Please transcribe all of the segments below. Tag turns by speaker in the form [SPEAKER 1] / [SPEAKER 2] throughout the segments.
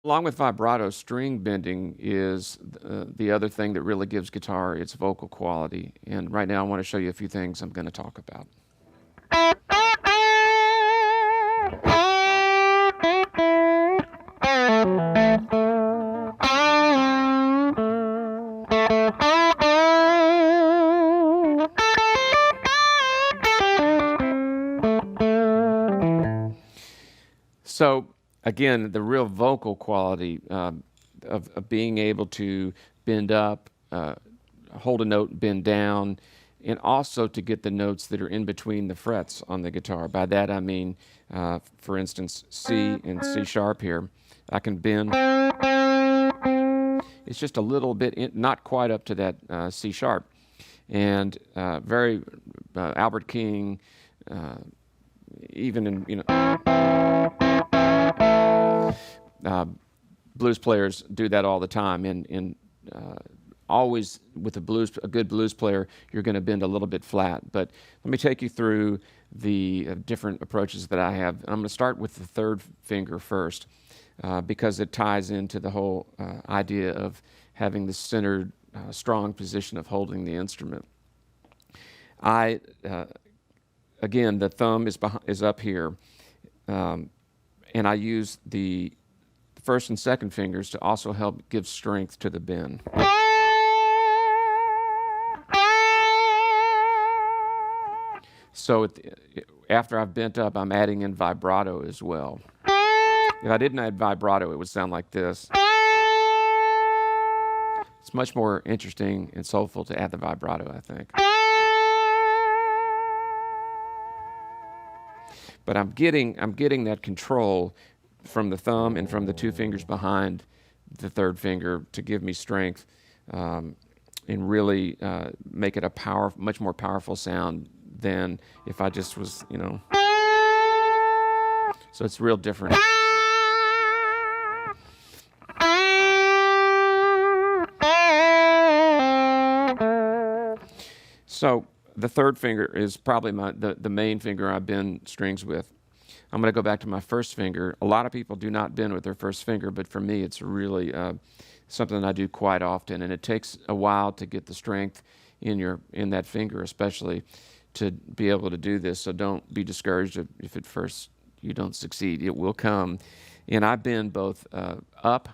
[SPEAKER 1] Along with vibrato, string bending is the other thing that really gives guitar its vocal quality. And right now I want to show you a few things I'm going to talk about. So again, the real vocal quality of being able to bend up, hold a note, bend down, and also to get the notes that are in between the frets on the guitar. By that I mean, for instance, C and C sharp here. I can bend. It's just a little bit, not quite up to that C sharp. And very Albert King, even in, blues players do that all the time. And always with a good blues player, you're going to bend a little bit flat. But let me take you through the different approaches that I have. I'm going to start with the third finger first because it ties into the whole idea of having the centered, strong position of holding the instrument. Again, the thumb is up here, and I use the first and second fingers to also help give strength to the bend. So after I've bent up, I'm adding in vibrato as well. If I didn't add vibrato, it would sound like this. It's much more interesting and soulful to add the vibrato, I think. But I'm getting that control from the thumb and from the two fingers behind the third finger to give me strength and really make it a much more powerful sound than if I just was, So it's real different. So the third finger is probably the main finger I bend strings with. I'm going to go back to my first finger. A lot of people do not bend with their first finger, but for me it's really something I do quite often, and it takes a while to get the strength in that finger, especially to be able to do this. So don't be discouraged if at first you don't succeed. It will come. And I bend both up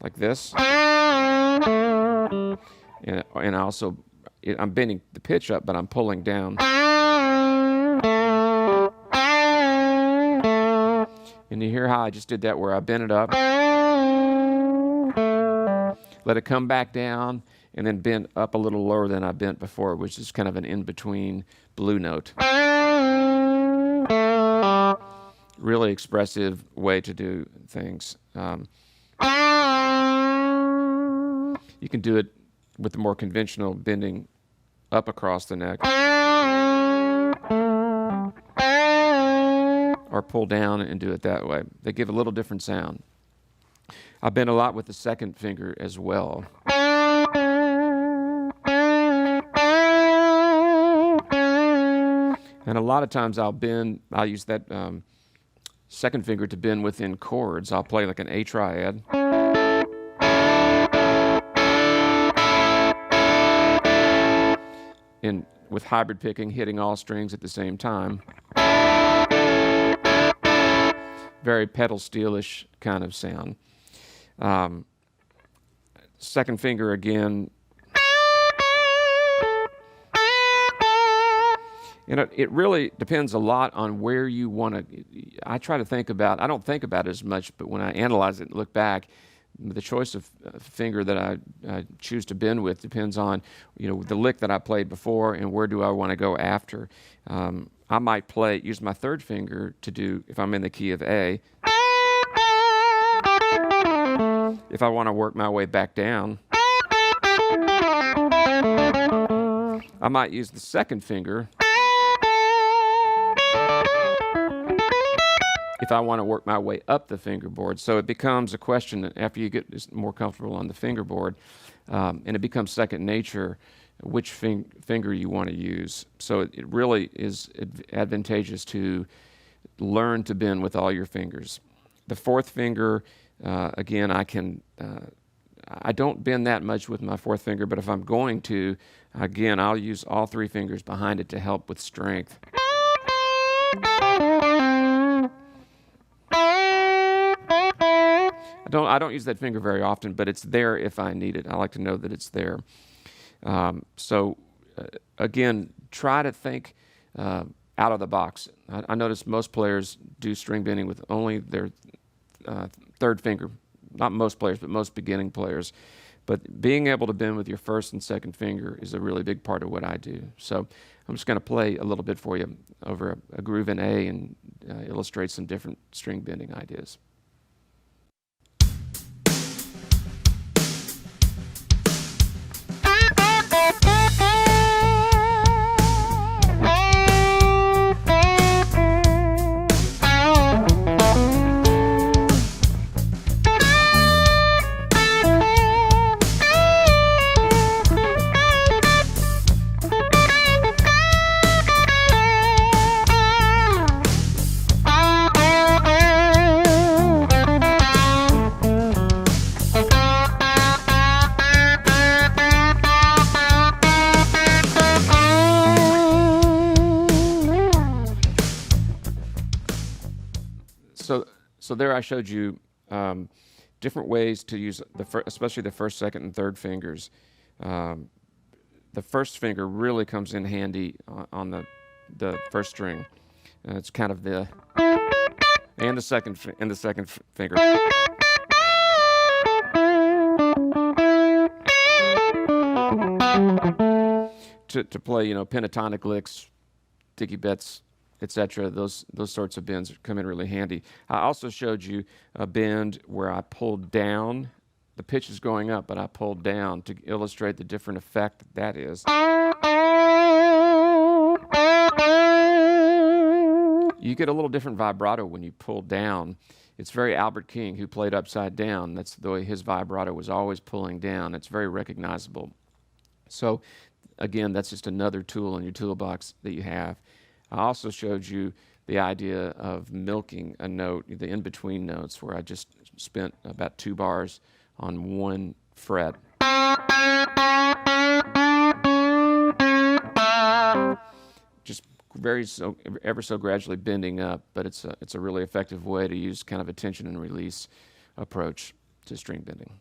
[SPEAKER 1] like this, and also I'm bending the pitch up, but I'm pulling down. And you hear how I just did that, where I bent it up, let it come back down, and then bend up a little lower than I bent before, which is kind of an in-between blue note. Really expressive way to do things. You can do it with the more conventional bending up across the neck, or pull down and do it that way. They give a little different sound. I bend a lot with the second finger as well. And a lot of times I'll use that second finger to bend within chords. I'll play like an A triad. And with hybrid picking, hitting all strings at the same time. Very pedal steelish kind of sound. Second finger again. It really depends a lot on where you want to. I don't think about it as much, but when I analyze it and look back, the choice of finger that I choose to bend with depends on, the lick that I played before and where do I want to go after. I might use my third finger to do, if I'm in the key of A. If I want to work my way back down, I might use the second finger if I want to work my way up the fingerboard. So it becomes a question after you get more comfortable on the fingerboard, and it becomes second nature which finger you want to use. So it really is advantageous to learn to bend with all your fingers. The fourth finger Again, I don't bend that much with my fourth finger, but if I'm going to, again, I'll use all three fingers behind it to help with strength. I don't use that finger very often, but it's there if I need it. I like to know that it's there. Again, try to think out of the box. I notice most players do string bending with only their third finger. Not most players, but most beginning players. But being able to bend with your first and second finger is a really big part of what I do. So I'm just going to play a little bit for you over a groove in A and illustrate some different string bending ideas. So there I showed you different ways to use especially the first, second, and third fingers. The first finger really comes in handy on the first string. It's kind of and the second finger. To play, pentatonic licks, dicky bets, etc. Those sorts of bends come in really handy. I also showed you a bend where I pulled down. The pitch is going up, but I pulled down to illustrate the different effect that is. You get a little different vibrato when you pull down. It's very Albert King, who played upside down. That's the way his vibrato was always pulling down. It's very recognizable. So again, that's just another tool in your toolbox that you have. I also showed you the idea of milking a note, the in-between notes, where I just spent about 2 bars on one fret. Just ever so gradually bending up, but it's a really effective way to use kind of a tension and release approach to string bending.